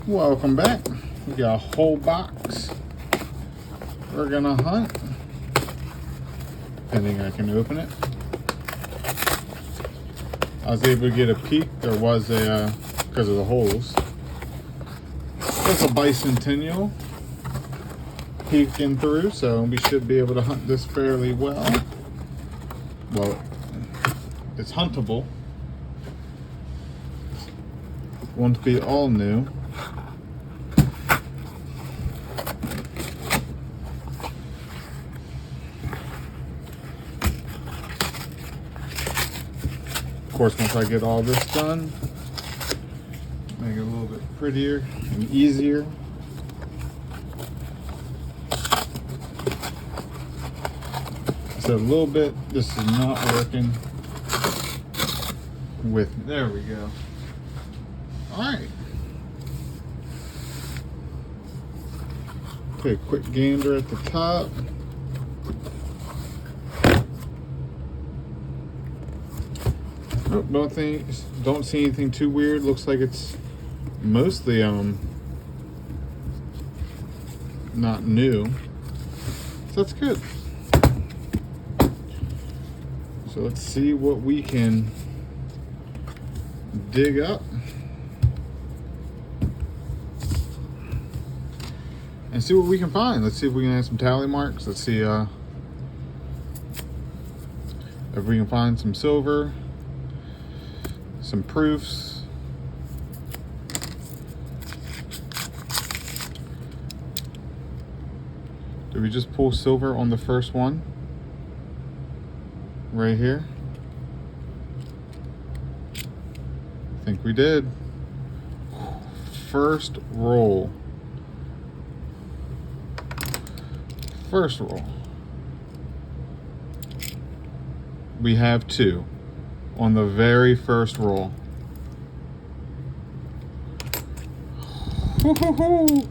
Welcome back. We got a whole box. We're gonna hunt. Depending, I can open it. I was able to get a peek. There was a, because of the holes. There's a bicentennial peeking through, so we should be able to hunt this fairly well. Well, it's huntable. Won't be all new. Of course, once I get all this done, make it a little bit prettier and easier. So a little bit, this is not working with, there we go. All right. Take a quick gander at the top. Nope, don't see anything too weird. Looks like it's mostly not new. So that's good. So let's see what we can dig up and see what we can find. Let's see if we can add some tally marks. Let's see if we can find some silver, some proofs. Did we just pull silver on the first one? Right here? I think we did. First roll. First roll. We have two on the very first roll. Woo-hoo-hoo.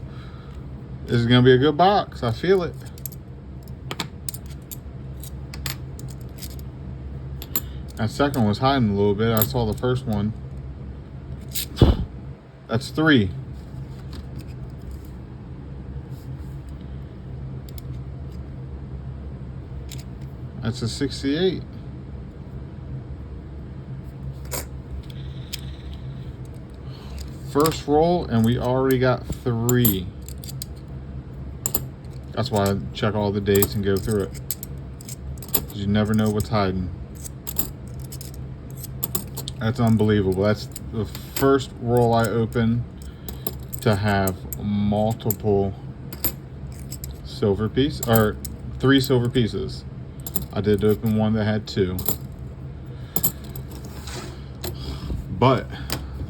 This is gonna be a good box. I feel it. That second one was hiding a little bit. I saw the first one. That's three. That's a 68. First roll, and we already got three. That's why I check all the dates and go through it. 'Cause you never know what's hiding. That's unbelievable. That's the first roll I open to have multiple silver pieces, or 3 silver pieces. I did open one that had 2. But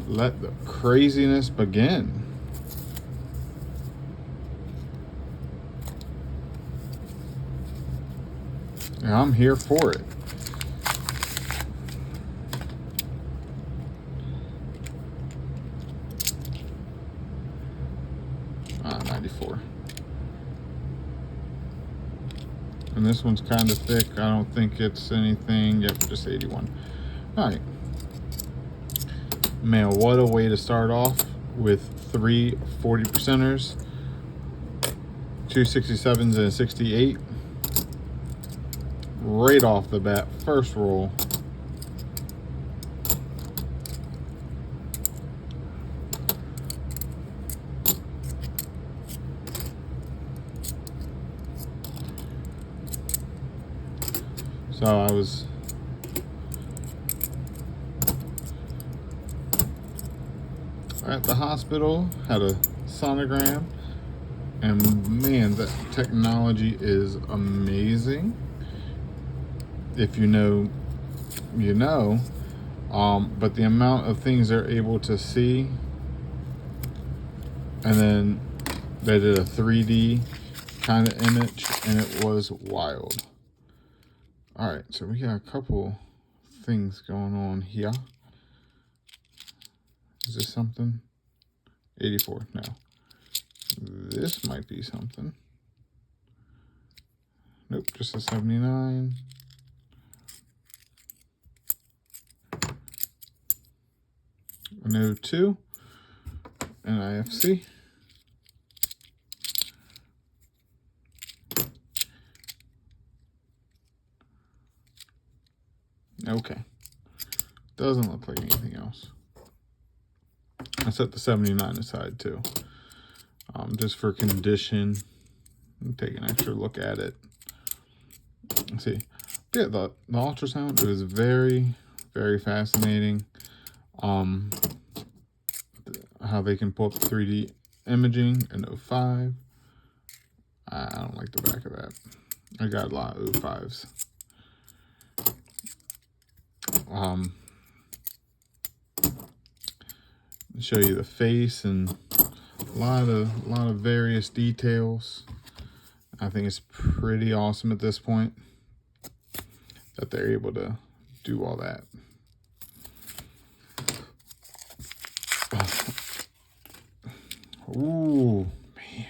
let the craziness begin. And I'm here for it. Ah, 94. And this one's kind of thick. I don't think it's anything. Yep, just 81. All right. Man, what a way to start off with 3 40%ers, 2 67s, and a 68. Right off the bat, first roll. So I was at the hospital, had a sonogram, and man, that technology is amazing. If you know, you know. But the amount of things they're able to see, and then they did a 3D kind of image, and it was wild. All right, so we got a couple things going on here. Is this something? 84, no. This might be something. Nope, just a 79. No 2. NIFC. Okay. Doesn't look like anything else. I set the 79 aside too. Just for condition. Take an extra look at it. Let's see. Yeah, the ultrasound, it was very, very fascinating. How they can pull up 3D imaging in 05. I don't like the back of that. I got a lot of 05s. Show you the face and a lot of various details. I think it's pretty awesome at this point that they're able to do all that. Ooh, man.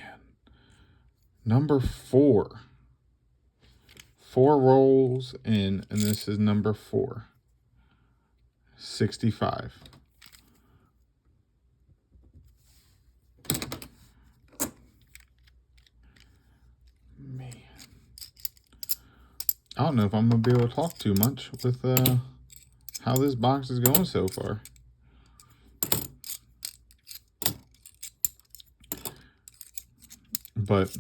Number 4. 4 rolls in, and this is number 4. 65. Man. I don't know if I'm going to be able to talk too much with how this box is going so far. But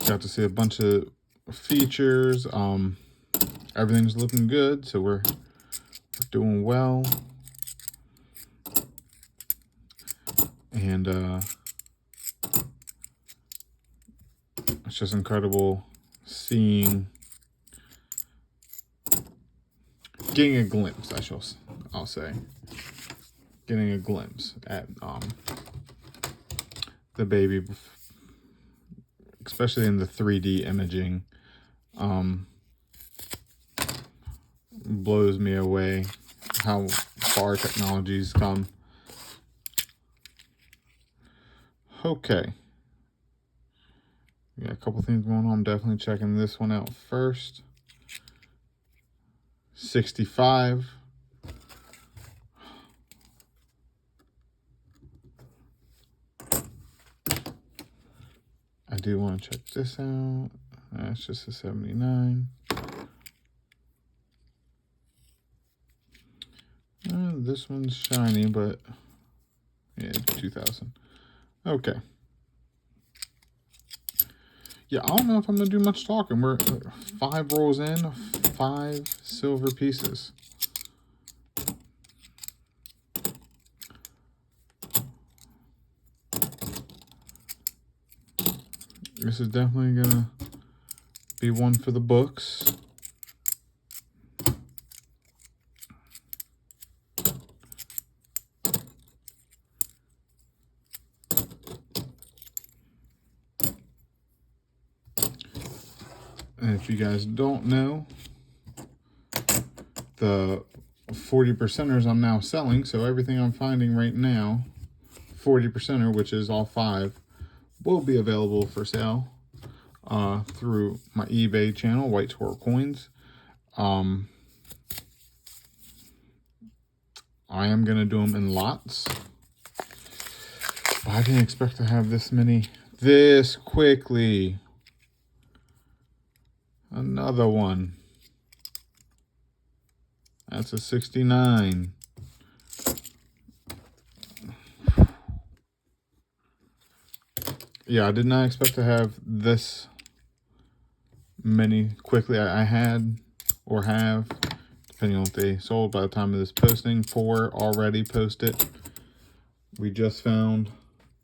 got to see a bunch of features. Everything's looking good, so we're doing well. And it's just incredible seeing, getting a glimpse, I'll say, getting a glimpse at the baby, especially in the 3D imaging. Blows me away how far technology's come. Okay. Yeah, a couple things going on. I'm definitely checking this one out first. 65. I do want to check this out. That's just a 79. This one's shiny, but yeah, 2000. Okay. Yeah, I don't know if I'm going to do much talking. We're 5 rolls in, 5 silver pieces. This is definitely going to be one for the books. And if you guys don't know, the 40%ers I'm now selling, so everything I'm finding right now, 40%er, which is all 5, will be available for sale through my eBay channel, Whitesquirrelcoins. I am going to do them in lots. I didn't expect to have this many this quickly. Another one. That's a 69. Yeah, I did not expect to have this many quickly. I had or have, depending on if they sold by the time of this posting, 4 already posted. We just found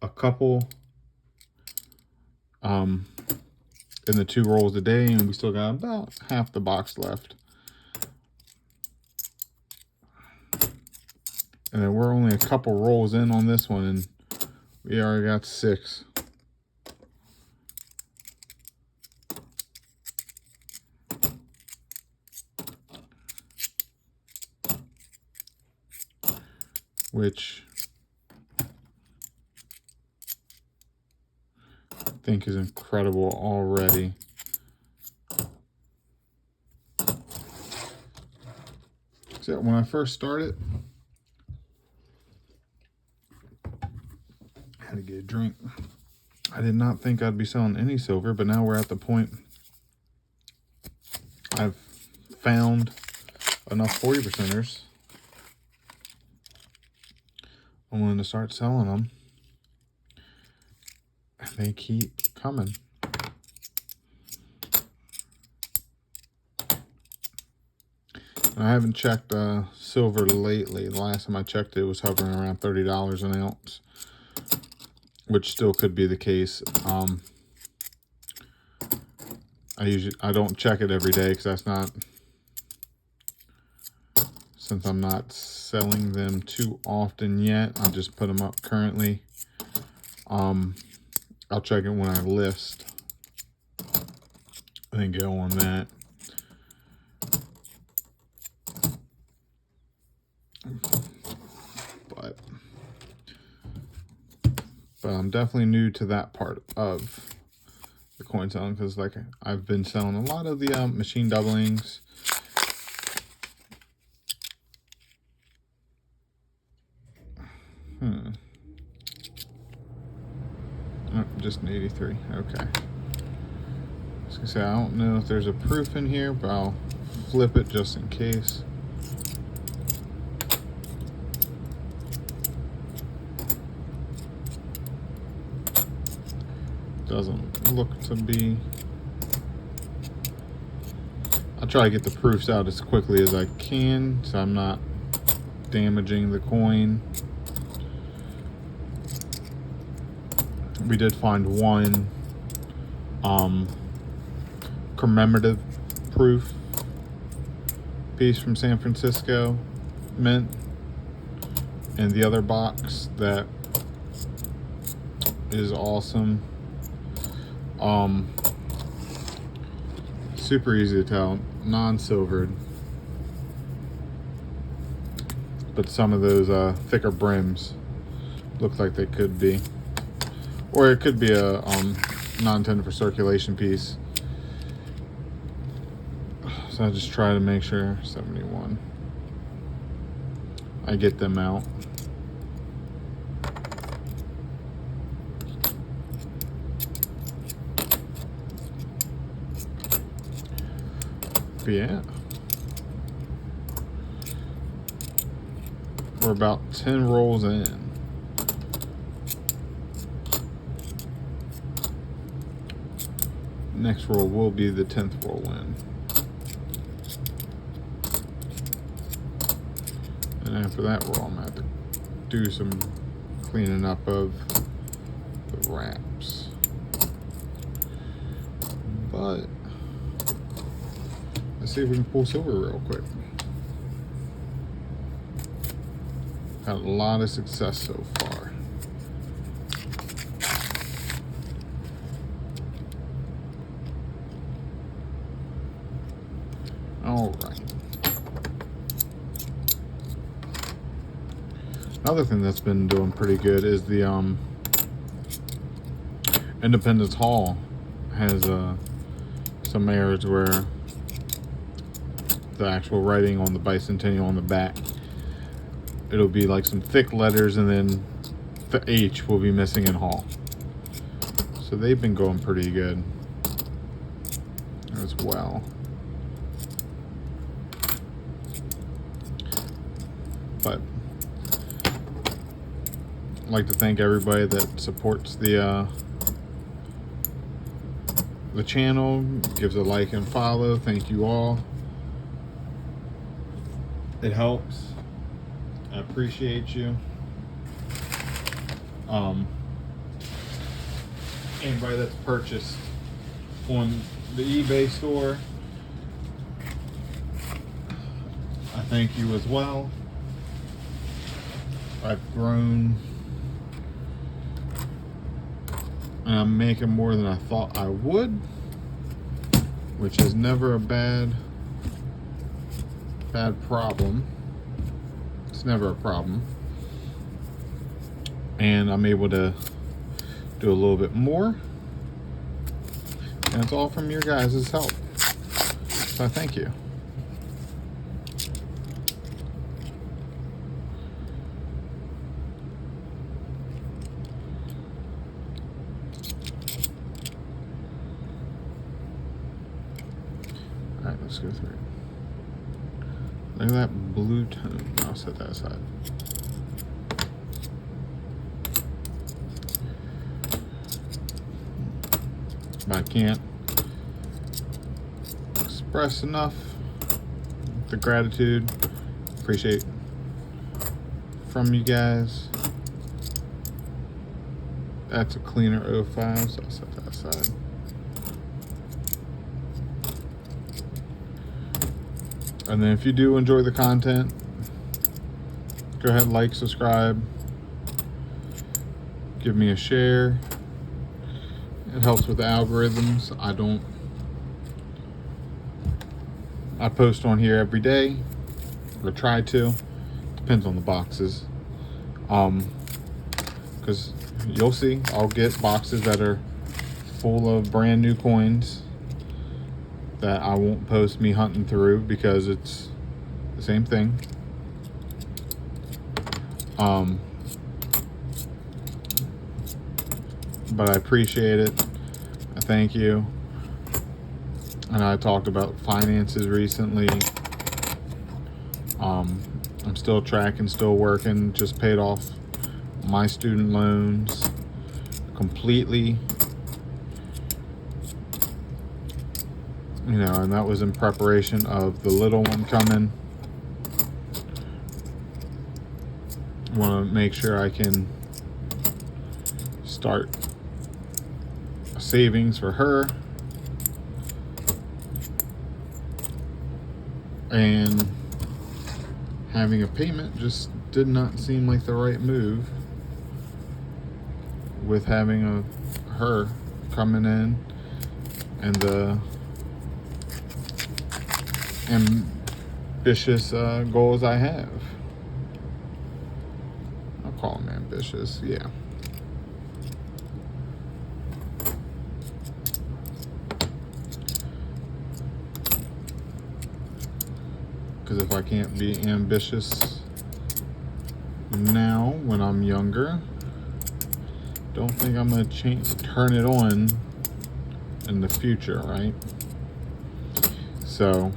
a couple in the 2 rolls a day, and we still got about half the box left. And then we're only a couple rolls in on this one, and we already got 6. Which I think is incredible already. So when I first started, Had to get a drink. I did not think I'd be selling any silver, but now we're at the point I've found enough 40%ers. I'm willing to start selling them. And they keep coming. And I haven't checked silver lately. The last time I checked it was hovering around $30 an ounce, which still could be the case. I don't check it every day because that's not, since I'm not selling them too often yet. I'll just put them up currently. I'll check it when I list and then go on that. But I'm definitely new to that part of the coin selling, because like I've been selling a lot of the machine doublings. Oh, just an 83. Okay. I was gonna say, I don't know if there's a proof in here, but I'll flip it just in case. Doesn't look to be. I'll try to get the proofs out as quickly as I can so I'm not damaging the coin. We did find one commemorative proof piece from San Francisco Mint in the other box that is awesome. Super easy to tell, non-silvered, but some of those thicker brims look like they could be, or it could be a non-intended for circulation piece. So I just try to make sure 71 I get them out. But yeah, we're about 10 rolls in. Next roll will be the 10th roll in. And after that roll, I'm gonna have to do some cleaning up of the wraps. But let's see if we can pull silver real quick. Had a lot of success so far. All right. Another thing that's been doing pretty good is the Independence Hall has some areas where the actual writing on the bicentennial on the back, it'll be like some thick letters, and then the H will be missing in Hall. So they've been going pretty good as well. But I'd like to thank everybody that supports the channel, gives a like and follow. Thank you all. It helps. I appreciate you. Anybody that's purchased on the eBay store, I thank you as well. I've grown, and I'm making more than I thought I would, which is never a bad problem. It's never a problem. And I'm able to do a little bit more, and it's all from your guys' help. So thank you. Let's go through it. Look at that blue tone. I'll set that aside. But I can't express enough the gratitude, appreciate from you guys. That's a cleaner 05, so I'll set that aside. And then if you do enjoy the content, go ahead, like, subscribe, give me a share. It helps with the algorithms. I post on here every day, or try to. Depends on the boxes. Because you'll see, I'll get boxes that are full of brand new coins that I won't post me hunting through because it's the same thing. But I appreciate it. I thank you. And I talked about finances recently. I'm still tracking, still working, just paid off my student loans completely. You know, and that was in preparation of the little one coming. Want to make sure I can start savings for her. And having a payment just did not seem like the right move with having her coming in and the ambitious goals I have. I'll call them ambitious, yeah. Because if I can't be ambitious now when I'm younger, don't think I'm going to turn it on in the future, right? So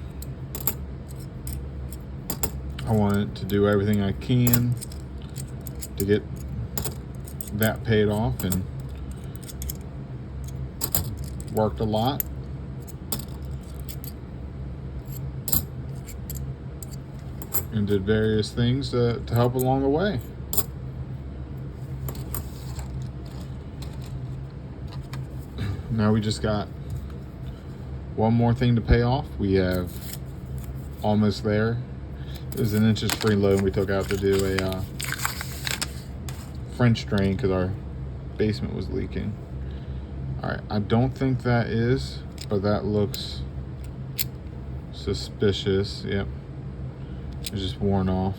I want to do everything I can to get that paid off, and worked a lot. And did various things to help along the way. Now we just got one more thing to pay off. We have almost there. It was an interest-free loan we took out to do a French drain because our basement was leaking. All right, I don't think that is, but that looks suspicious. Yep. It's just worn off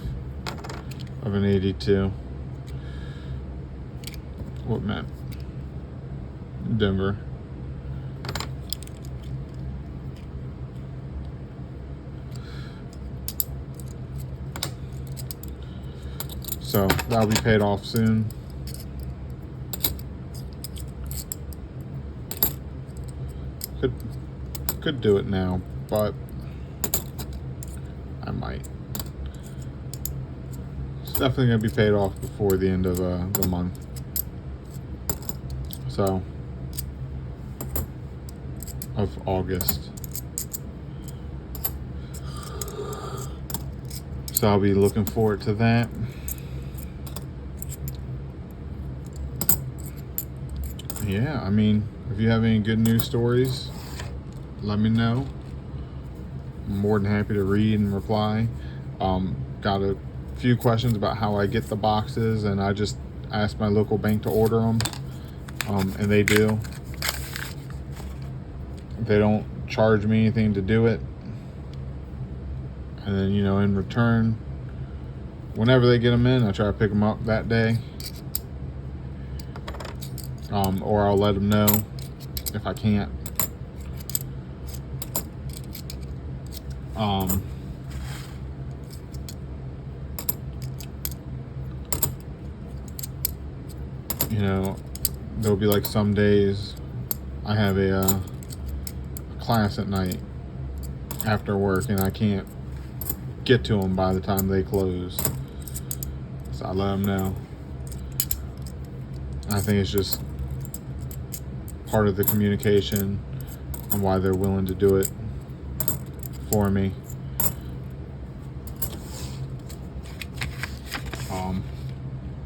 of an 82. What map? Denver. So that'll be paid off soon. Could do it now, but I might. It's definitely going to be paid off before the end of the month. So, of August. So I'll be looking forward to that. Yeah, I mean, if you have any good news stories, let me know. I'm more than happy to read and reply. Got a few questions about how I get the boxes, and I just asked my local bank to order them, and they do. They don't charge me anything to do it. And then, you know, in return, whenever they get them in, I try to pick them up that day. Or I'll let them know if I can't. You know, there'll be like some days I have a class at night, after work and I can't get to them by the time they close. So I let them know. I think it's just part of the communication and why they're willing to do it for me.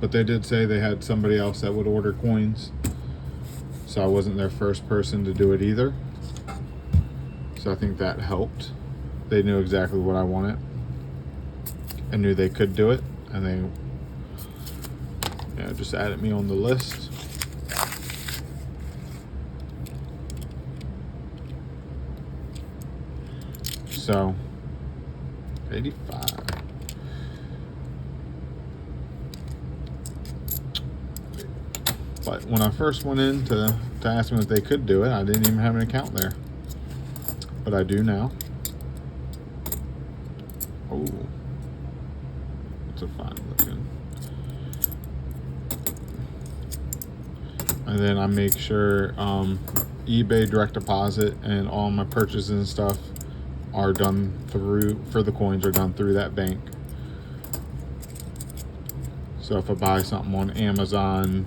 But they did say they had somebody else that would order coins, so I wasn't their first person to do it either. So I think that helped. They knew exactly what I wanted. I knew they could do it, and they just added me on the list. So 85. But when I first went in to ask them if they could do it, I didn't even have an account there. But I do now. Oh, it's a fine looking. And then I make sure eBay direct deposit and all my purchases and stuff are done for the coins are done through that bank. So if I buy something on Amazon,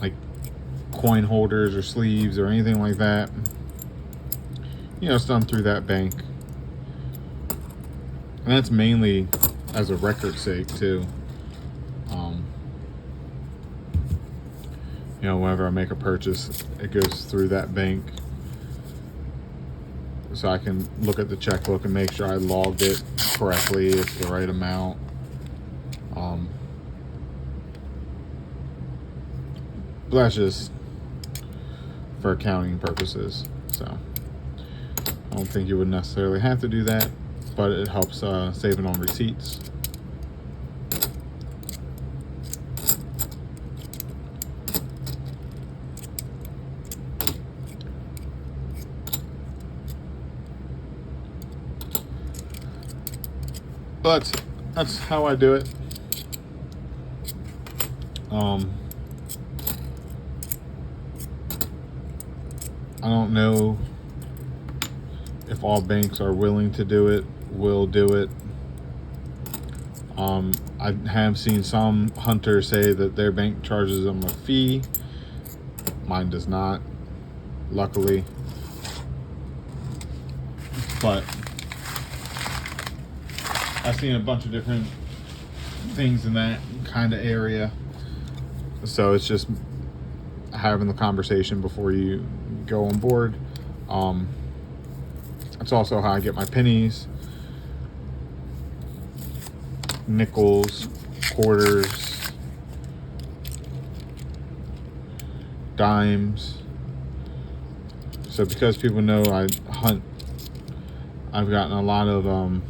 like coin holders or sleeves or anything like that, it's done through that bank. And that's mainly as a record's sake too. Whenever I make a purchase, it goes through that bank, so I can look at the checkbook and make sure I logged it correctly, it's the right amount. But that's just for accounting purposes, so I don't think you would necessarily have to do that, but it helps saving on receipts. But that's how I do it. I don't know if all banks are willing to do it, will do it. I have seen some hunters say that their bank charges them a fee. Mine does not, luckily. But I've seen a bunch of different things in that kind of area. So it's just having the conversation before you go on board. It's also how I get my pennies, nickels, quarters, dimes. So because people know I hunt, I've gotten a lot of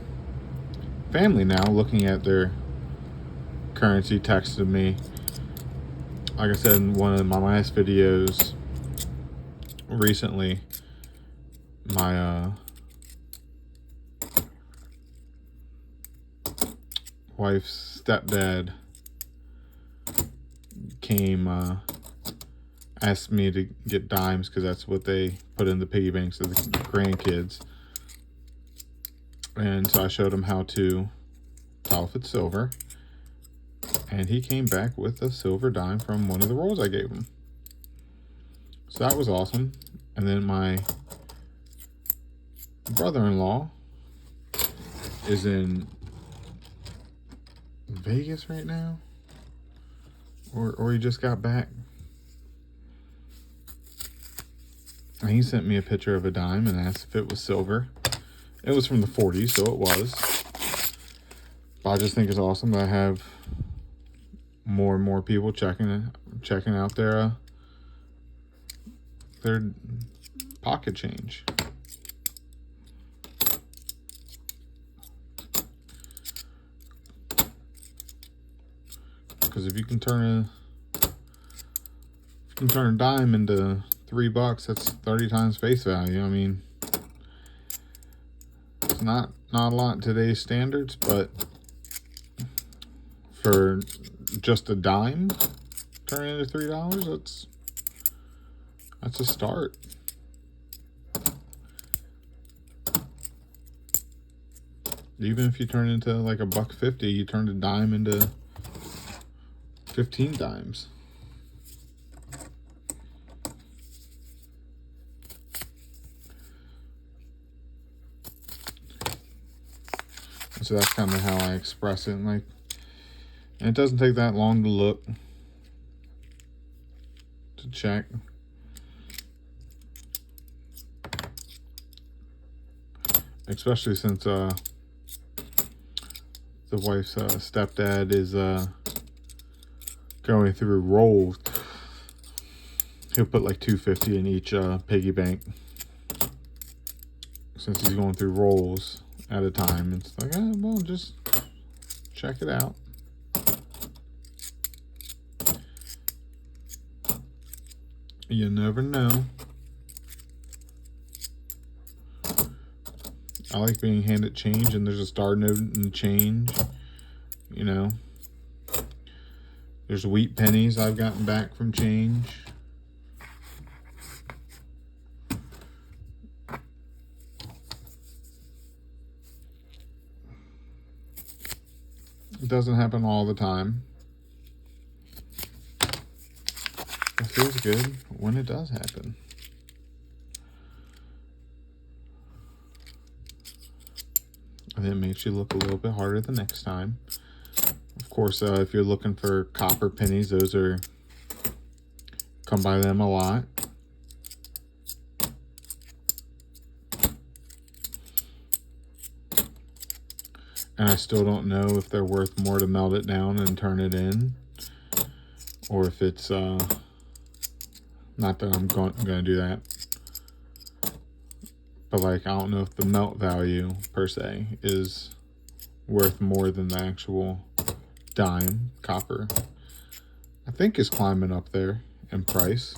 family now looking at their currency texted me. Like I said in one of my last videos recently, my wife's stepdad came, asked me to get dimes because that's what they put in the piggy banks of the grandkids. And so I showed him how to tell if it's silver. And he came back with a silver dime from one of the rolls I gave him. So that was awesome. And then my brother-in-law is in Vegas right now. Or he just got back. And he sent me a picture of a dime and asked if it was silver. It was from the 40s, so it was. But I just think it's awesome that I have more and more people checking out their pocket change. Because if you can turn a dime into $3, that's 30 times face value. I mean, it's not a lot in today's standards, but for just a dime turning into $3, that's a start. Even if you turn into like $1.50, you turned a dime into 15 dimes. So that's kind of how I express it. And it doesn't take that long to look, to check. Especially since the wife's stepdad is going through rolls. He'll put like $2.50 in each piggy bank, since he's going through rolls at a time. It's like, well, just check it out. You never know. I like being handed change, and there's a star note in change. You know, there's wheat pennies I've gotten back from change. It doesn't happen all the time. It feels good when it does happen. And it makes you look a little bit harder the next time. Of course, if you're looking for copper pennies, those come by them a lot. And I still don't know if they're worth more to melt it down and turn it in, or if it's not that I'm going to do that, but like, I don't know if the melt value per se is worth more than the actual dime copper. I think it's climbing up there in price.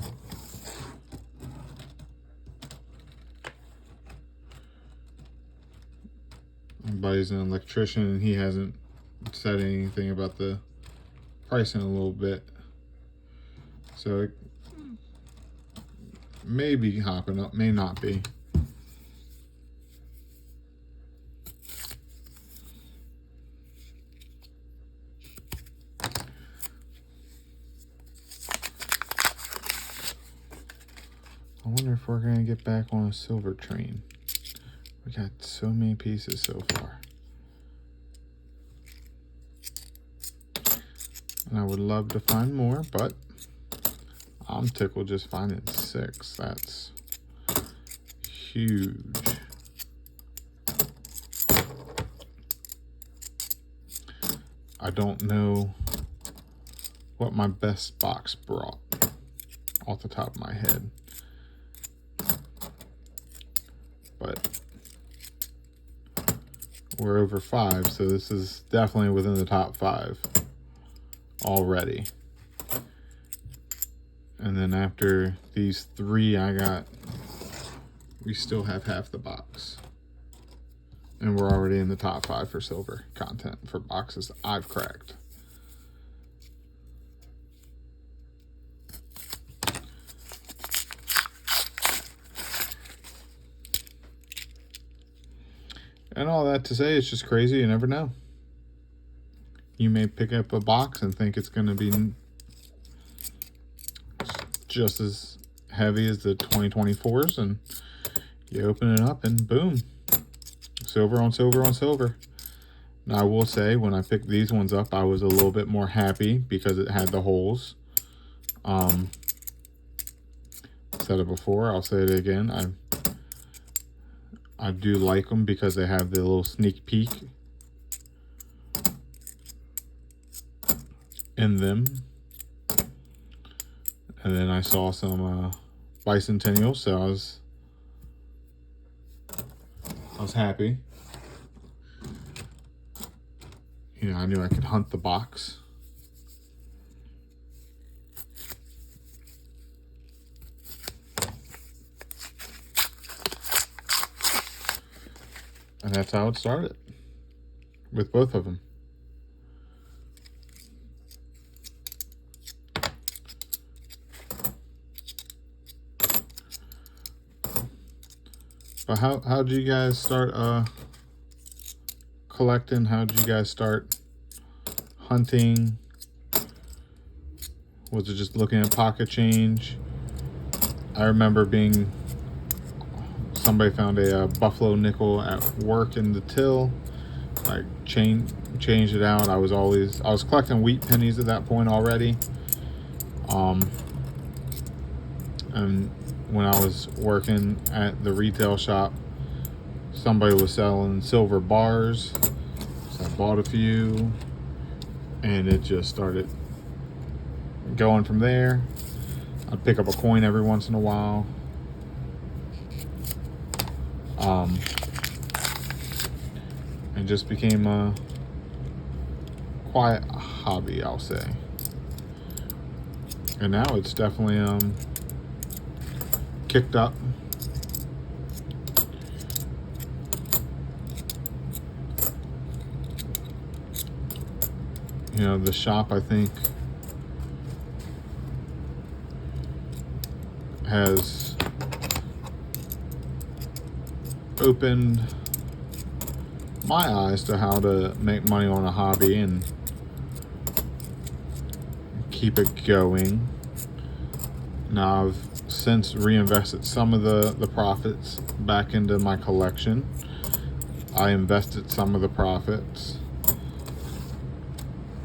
My buddy's an electrician, and he hasn't said anything about the price in a little bit, so it may be hopping up, may not be. I wonder if we're gonna get back on a silver train. We got so many pieces so far. And I would love to find more, but I'm tickled just finding 6. That's huge. I don't know what my best box brought off the top of my head, but we're over 5, so this is definitely within the top 5 already. And then after these 3 we still have half the box, and we're already in the top 5 for silver content for boxes I've cracked. And all that to say, it's just crazy. You never know. You may pick up a box and think it's going to be just as heavy as the 2024s, and you open it up and boom, silver on silver on silver. Now, I will say, when I picked these ones up, I was a little bit more happy because it had the holes. Said it before, I'll say it again. I do like them because they have the little sneak peek in them. And then I saw some bicentennial, so I was happy. You know, I knew I could hunt the box. And that's how it started with both of them. But how did you guys start collecting? How did you guys start hunting? Was it just looking at pocket change? I remember somebody found a buffalo nickel at work in the till. I changed it out. I was collecting wheat pennies at that point already. And when I was working at the retail shop, somebody was selling silver bars, so I bought a few, and it just started going from there. I'd pick up a coin every once in a while. It just became a quiet hobby, I'll say. And now it's definitely kicked up. You know, the shop, I think, has opened my eyes to how to make money on a hobby and keep it going. Now, I've since reinvested some of the profits back into my collection. I invested some of the profits,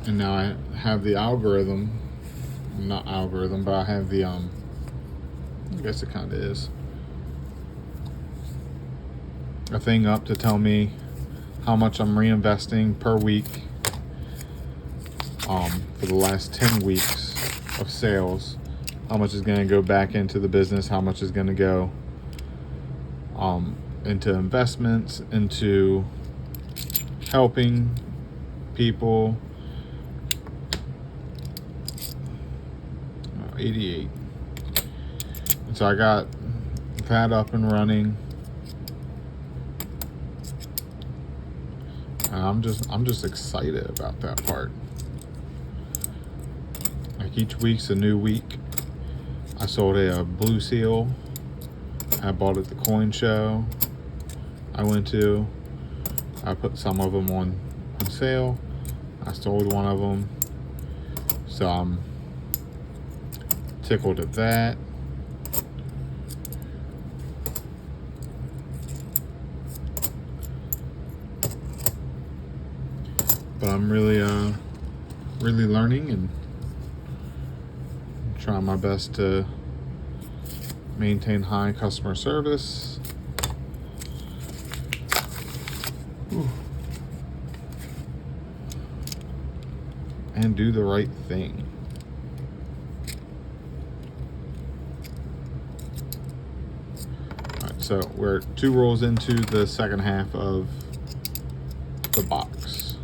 and now I have the algorithm, not algorithm, but I have the I guess it kind of is a thing up to tell me how much I'm reinvesting per week for the last 10 weeks of sales. How much is going to go back into the business, how much is going to go into investments, into helping people. 88. And so I got that up and running. And I'm just excited about that part. Like, each week's a new week. I sold a blue seal. I bought at the coin show I went to. I put some of them on sale. I sold one of them. So I'm tickled at that. But I'm really learning and trying my best to maintain high customer service. Ooh. And do the right thing. Alright, so we're 2 rolls into the second half of the box.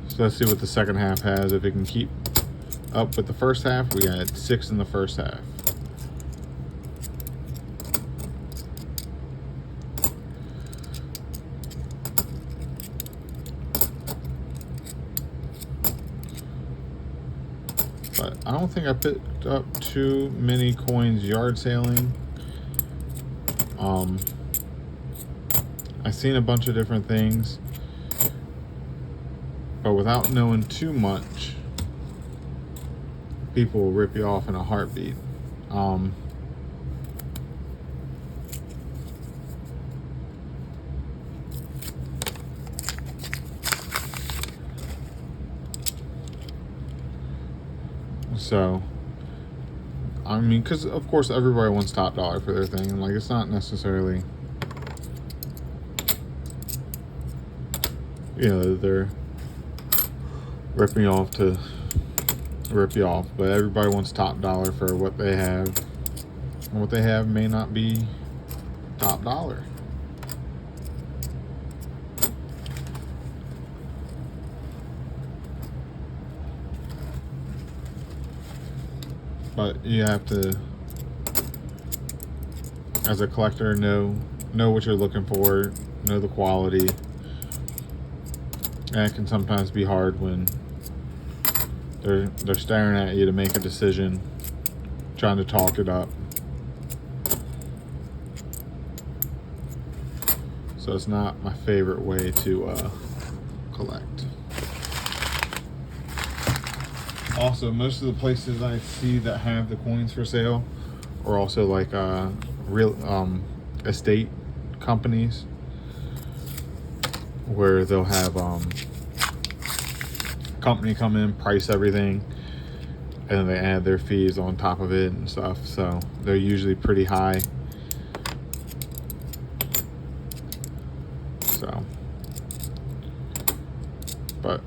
So let's see what the second half has. If it can keep up with the first half. We had 6 in the first half. But I don't think I picked up too many coins yard sailing. I've seen a bunch of different things, but without knowing too much, people will rip you off in a heartbeat. So, I mean, because of course everybody wants top dollar for their thing, and like, it's not necessarily, you know, they're ripping you off to rip you off, but everybody wants top dollar for what they have. And what they have may not be top dollar. But you have to, as a collector, know what you're looking for, know the quality. And it can sometimes be hard when they're staring at you to make a decision, trying to talk it up. So it's not my favorite way to collect. Also, most of the places I see that have the coins for sale are also like real estate companies, where they'll have company come in, price everything, and then they add their fees on top of it and stuff. So they're usually pretty high. So, but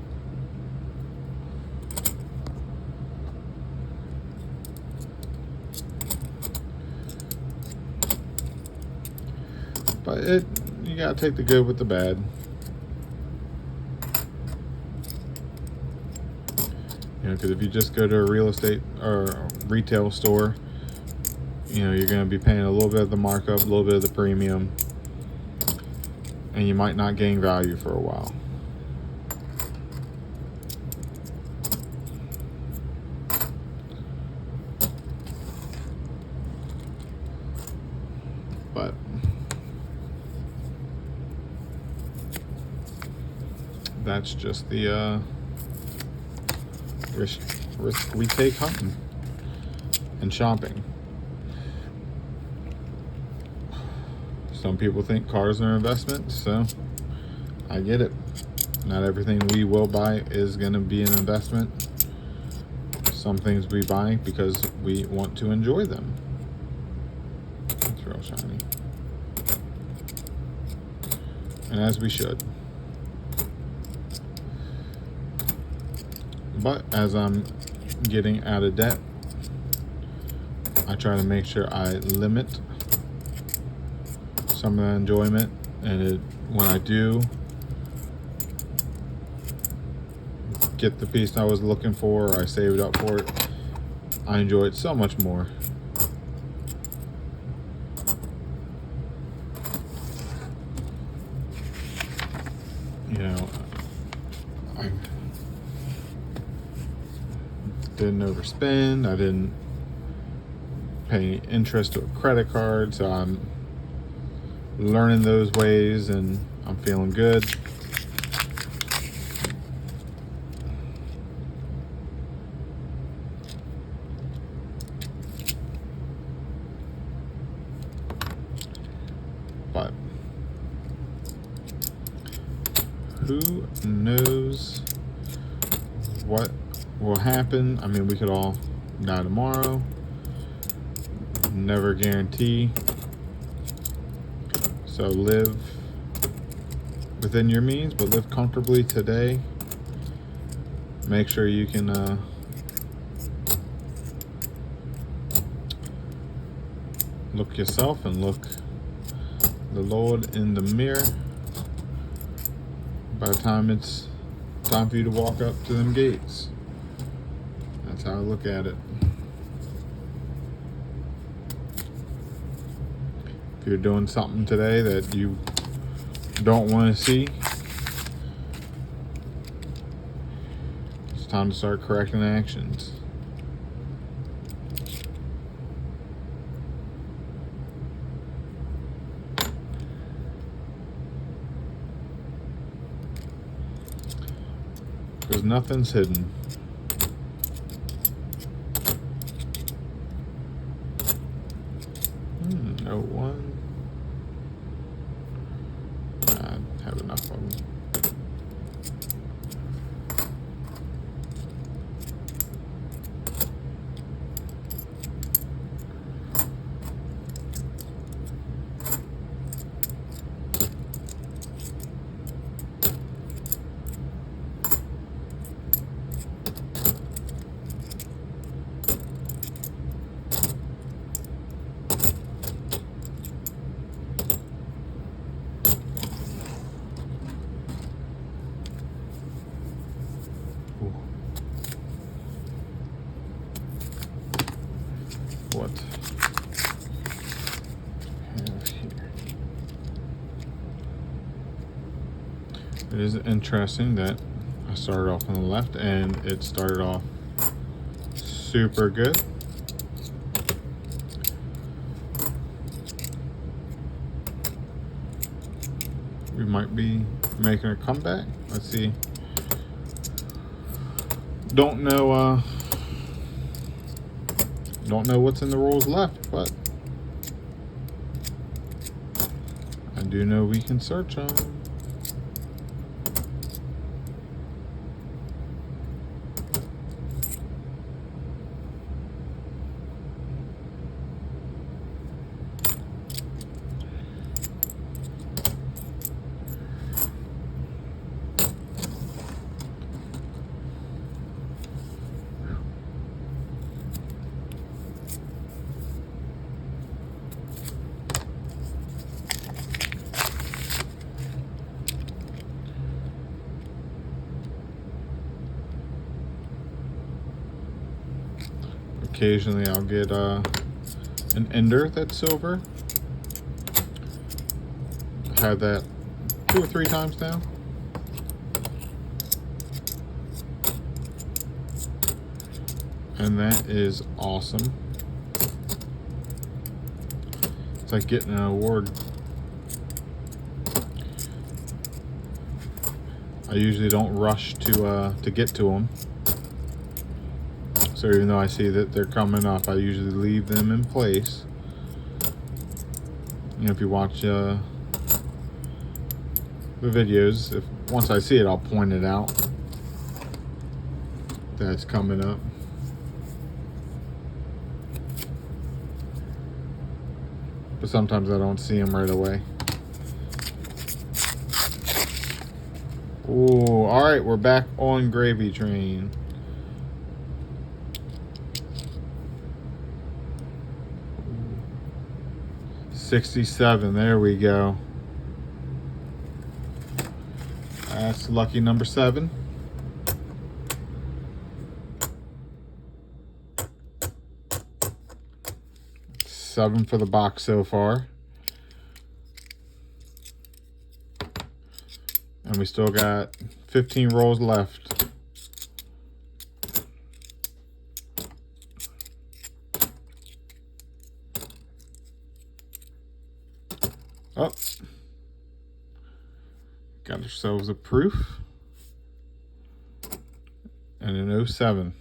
you gotta take the good with the bad. You know, because if you just go to a real estate or a retail store, you know, you're going to be paying a little bit of the markup, a little bit of the premium, and you might not gain value for a while. But that's just the risk we take hunting and shopping. Some people think cars are investments, so I get it. Not everything we will buy is going to be an investment. Some things we buy because we want to enjoy them. It's real shiny. And as we should. But as I'm getting out of debt, I try to make sure I limit some of the enjoyment, and when I do get the piece I was looking for, or I saved up for it, I enjoy it so much more. You know, I didn't overspend, I didn't pay interest to a credit card, so I'm learning those ways and I'm feeling good. But who knows what will happen? I mean, we could all die tomorrow. Never guarantee. So live within your means, but live comfortably today. Make sure you can look yourself and look the Lord in the mirror by the time it's time for you to walk up to them gates. That's how I look at it. If you're doing something today that you don't want to see, it's time to start correcting actions. Because nothing's hidden. No one. I have enough of them. What have here? It is interesting that I started off on the left and it started off super good. We might be making a comeback. Let's see. Don't know what's in the rolls left, but I do know we can search them. Occasionally I'll get an ender that's silver. I've had that 2 or 3 times now. And that is awesome. It's like getting an award. I usually don't rush to get to them. So even though I see that they're coming up, I usually leave them in place. You know, if you watch the videos, once I see it, I'll point it out that it's coming up. But sometimes I don't see them right away. Ooh, all right, we're back on Gravy Train. $67, there we go. That's lucky number 7. $7 for the box so far. And we still got 15 rolls left. Oh, got ourselves a proof and an 07.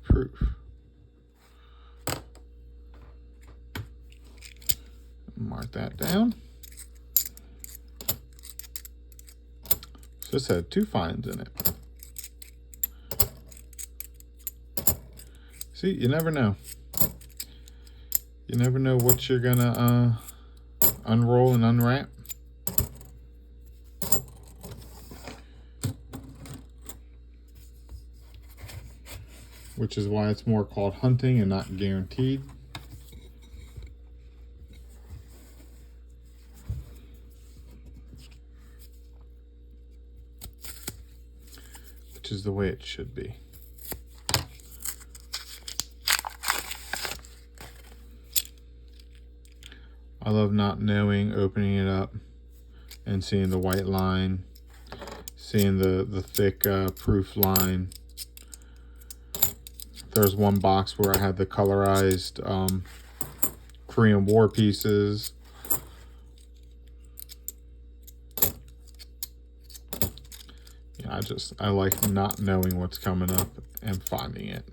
Proof. Mark that down. So this had 2 finds in it. See, you never know. You never know what you're gonna unroll and unwrap. Which is why it's more called hunting and not guaranteed. Which is the way it should be. I love not knowing, opening it up and seeing the white line, seeing the thick proof line. There's one box where I had the colorized Korean War pieces. Yeah, I like not knowing what's coming up and finding it.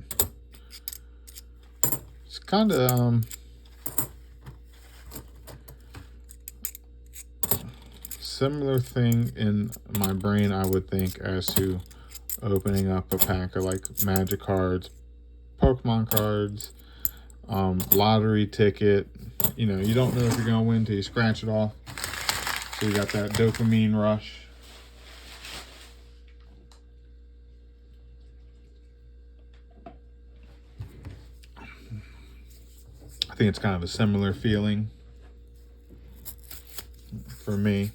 It's kind of similar thing in my brain, I would think, as to opening up a pack of like Magic cards, Pokemon cards, lottery ticket. You know, you don't know if you're gonna win till you scratch it off. So you got that dopamine rush. I think it's kind of a similar feeling for me.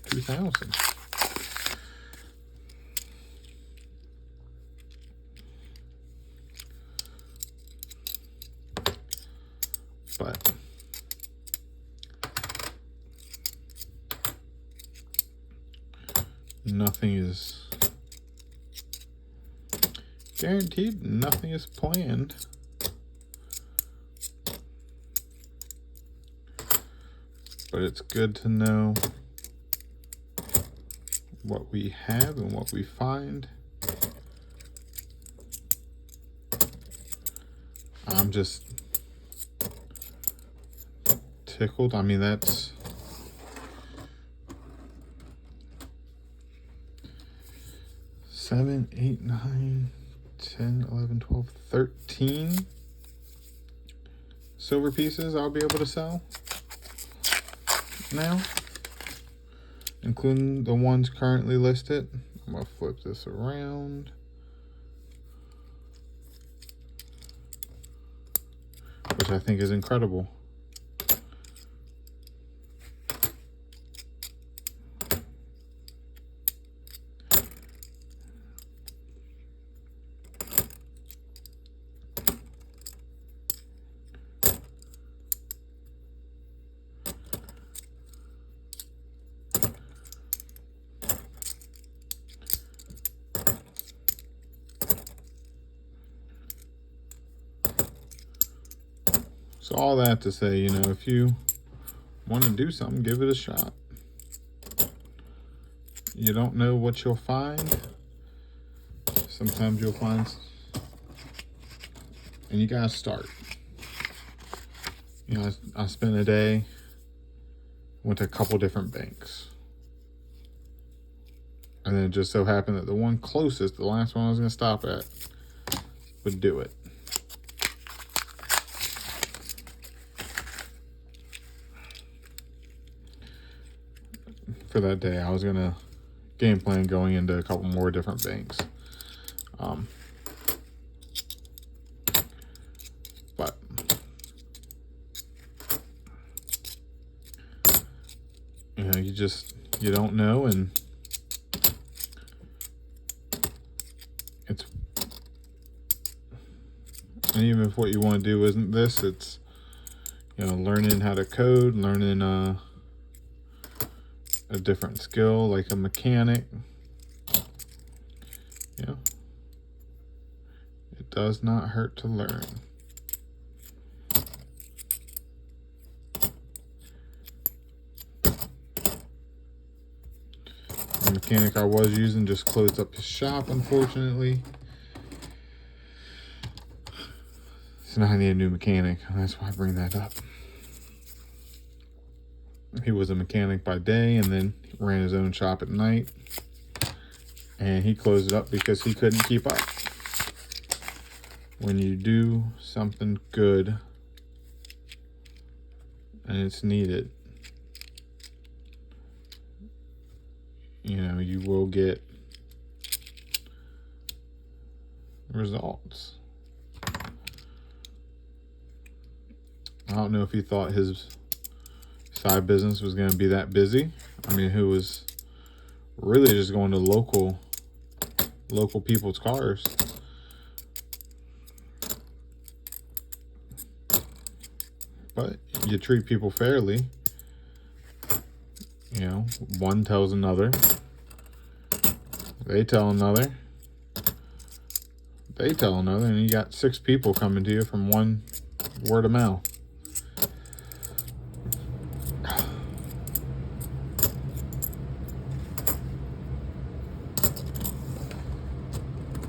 $2,000. But nothing is guaranteed, nothing is planned. but it's good to know what we have and what we find. I'm just tickled. I mean, that's 7, 8, 9, 10, 11, 12, 13 silver pieces I'll be able to sell now, including the ones currently listed. I'm gonna flip this around, which I think is incredible. So all that to say, you know, if you want to do something, give it a shot. You don't know what you'll find. Sometimes you'll find, and you gotta start. You know, I spent a day, went to a couple different banks. And then it just so happened that the one closest, the last one I was gonna stop at, would do it. For that day, I was gonna game plan going into a couple more different banks. But you know, you don't know, and even if what you want to do isn't this, it's, you know, learning how to code, learning a different skill like a mechanic. Yeah, it does not hurt to learn. The mechanic I was using just closed up his shop, unfortunately. So now I need a new mechanic, and that's why I bring that up. He was a mechanic by day and then ran his own shop at night. And he closed it up because he couldn't keep up. When you do something good and it's needed, you know, you will get results. I don't know if he thought his side business was going to be that busy. I mean, who was really just going to local people's cars. But you treat people fairly. You know, one tells another. They tell another. They tell another, and you got 6 people coming to you from one word of mouth.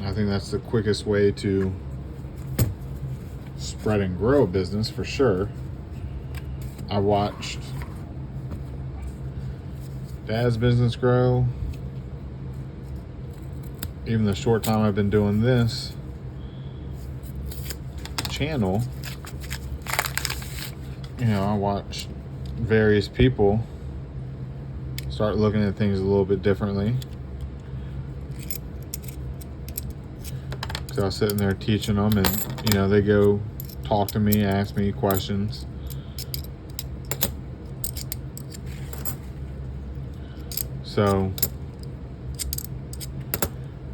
I think that's the quickest way to spread and grow a business, for sure. I watched Dad's business grow. Even the short time I've been doing this channel, you know, I watched various people start looking at things a little bit differently. So I was sitting there teaching them, and, you know, they go talk to me, ask me questions. So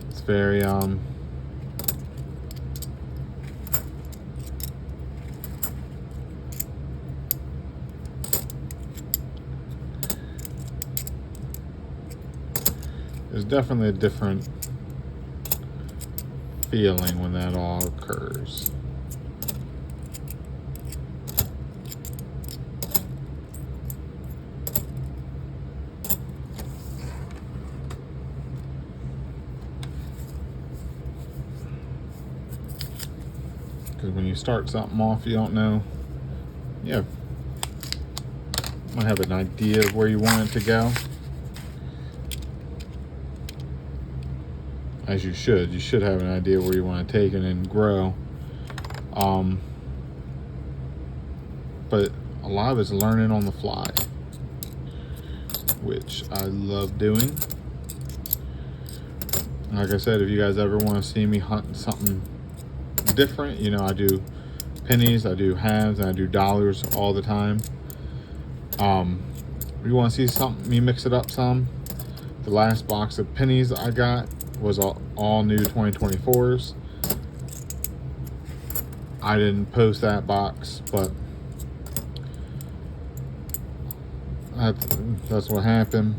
it's very there's definitely a different feeling when that all occurs. Because when you start something off, you don't know. Yeah, you might have an idea of where you want it to go. As you should. You should have an idea where you want to take it and grow. But a lot of it's learning on the fly, which I love doing. Like I said, if you guys ever want to see me hunting something different, you know, I do pennies, I do halves, and I do dollars all the time. If you want to see something, me mix it up some. The last box of pennies I got was all new 2024s. I didn't post that box, but that's what happened.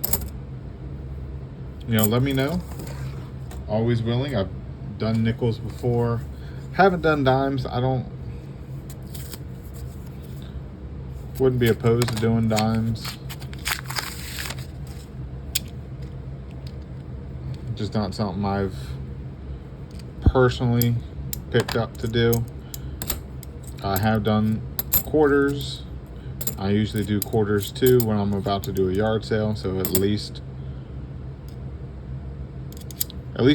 You know, let me know. Always willing. I've done nickels before. Haven't done dimes. Wouldn't be opposed to doing dimes. Just not something I've personally picked up to do. I have done quarters. I usually do quarters too when I'm about to do a yard sale, so at least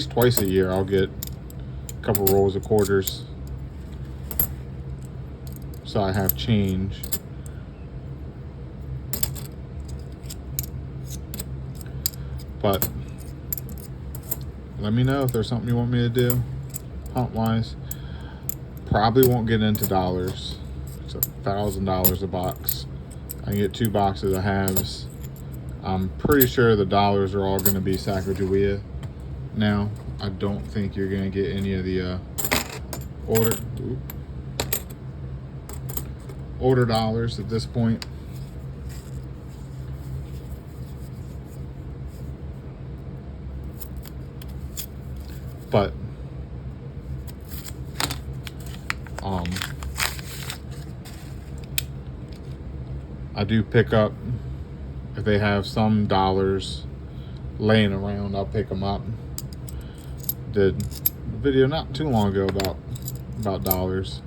twice a year I'll get a couple rolls of quarters, so I have change. But let me know if there's something you want me to do hunt wise. Probably won't get into dollars. It's $1,000 a box. I can get 2 boxes of halves. I'm pretty sure the dollars are all going to be Sacagawea now. I don't think you're going to get any of the older dollars at this point. But I do pick up, if they have some dollars laying around, I'll pick them up. Did a video not too long ago about dollars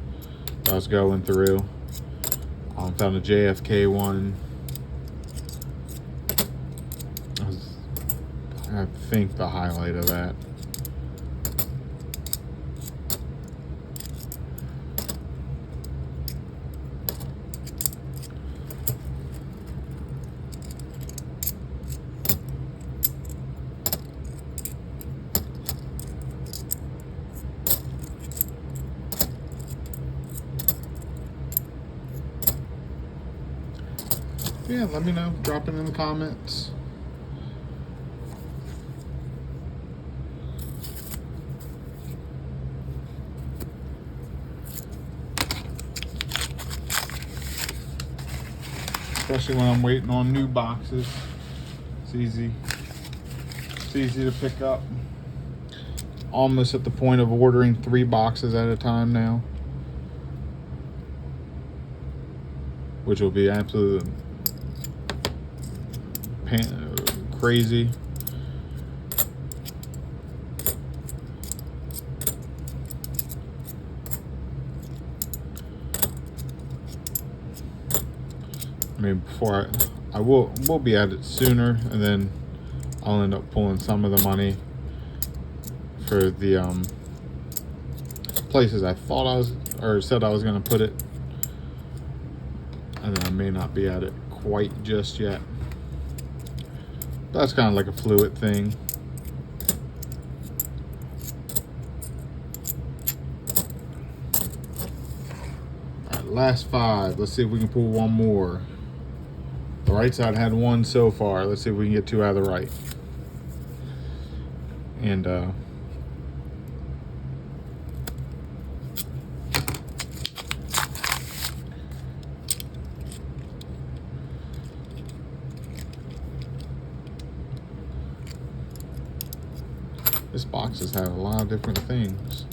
that I was going through. Found a JFK one. I think the highlight of that. Yeah, let me know. Drop it in the comments. Especially when I'm waiting on new boxes. It's easy to pick up. Almost at the point of ordering 3 boxes at a time now, which will be absolutely crazy. I mean, before I will be at it sooner, and then I'll end up pulling some of the money for the places I thought I was, or said I was going to put it, and then I may not be at it quite just yet. That's kind of like a fluid thing. All right, last 5. Let's see if we can pull one more. The right side had 1 so far. Let's see if we can get 2 out of the right. And this box has had a lot of different things.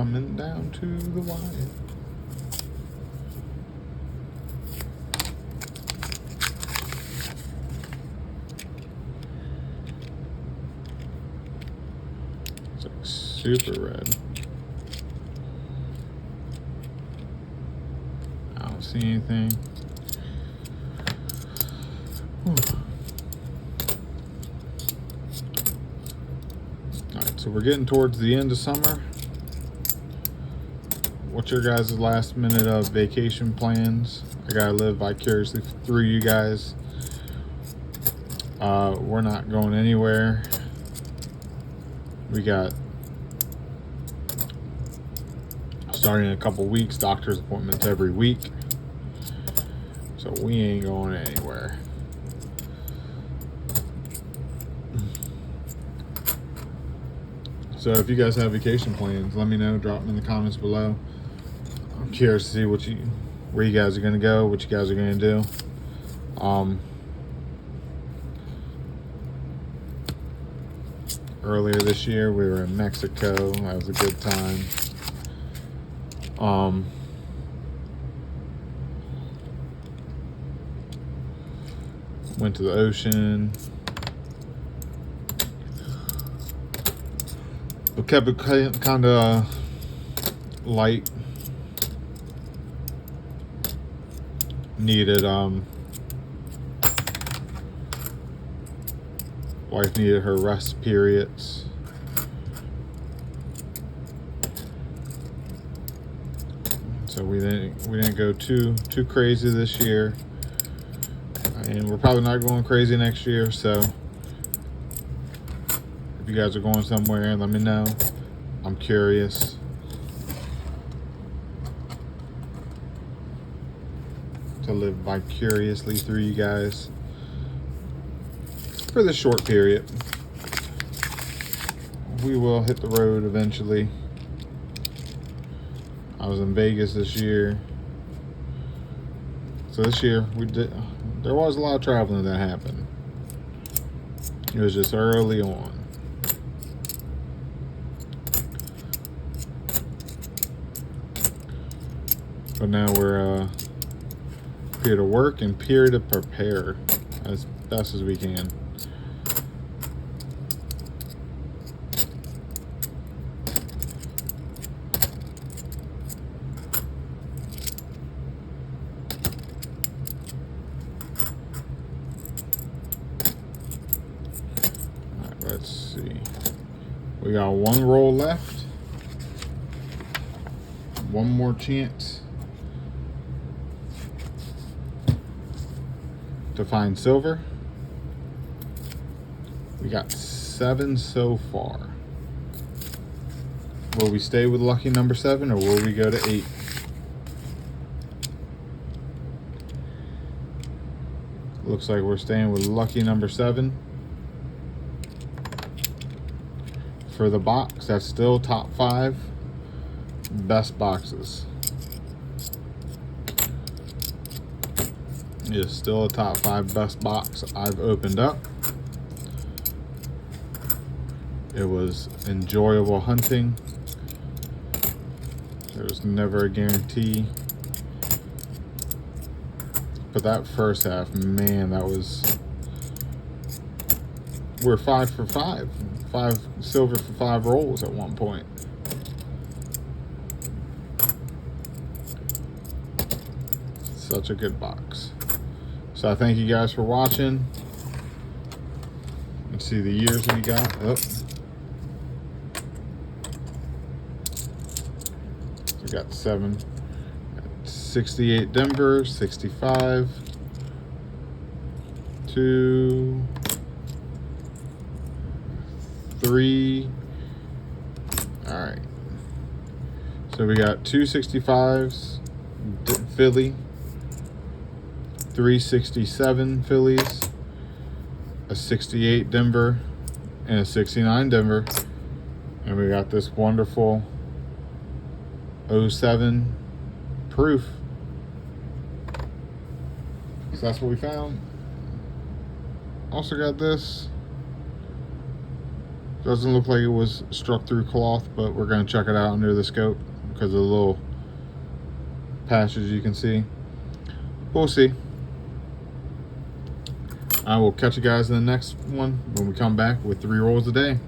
coming down to the wire. It's like super red. I don't see anything. Alright, so we're getting towards the end of summer. What's your guys' last minute of vacation plans? I gotta live vicariously through you guys. We're not going anywhere. We got, starting in a couple weeks, doctor's appointments every week. So we ain't going anywhere. So if you guys have vacation plans, let me know. Drop them in the comments below. I'm curious to see where you guys are gonna go, what you guys are gonna do. Earlier this year, we were in Mexico. That was a good time. Went to the ocean. We kept it kind of light. Needed wife needed her rest periods. So we didn't go too crazy this year. And we're probably not going crazy next year, so if you guys are going somewhere, let me know. I'm curious. To live vicariously through you guys for this short period. We will hit the road eventually. I was in Vegas this year. So this year there was a lot of traveling that happened. It was just early on. But now we're period to work and period to prepare as best as we can. Let's see. We got one roll left. One more chance to find silver. We got 7 so far. Will we stay with lucky number 7 or will we go to 8? Looks like we're staying with lucky number 7. For the box, that's still top 5 best boxes. It is still a top 5 best box I've opened up. It was enjoyable hunting. There's never a guarantee. But that first half, man, that was... We're 5 for 5. 5 silver for 5 rolls at one point. Such a good box. So I thank you guys for watching. Let's see the years we got. Oh. We got 7. 68 Denver, 65. 2, 3. All right. So we got 2 65s, Philly, 3 67 Phillies, a 68 Denver, and a 69 Denver. And we got this wonderful 07 proof. So that's what we found. Also got this Doesn't look like it was struck through cloth, but we're going to check it out under the scope because of the little patches you can see. We'll see. I will catch you guys in the next one when we come back with 3 rolls a day.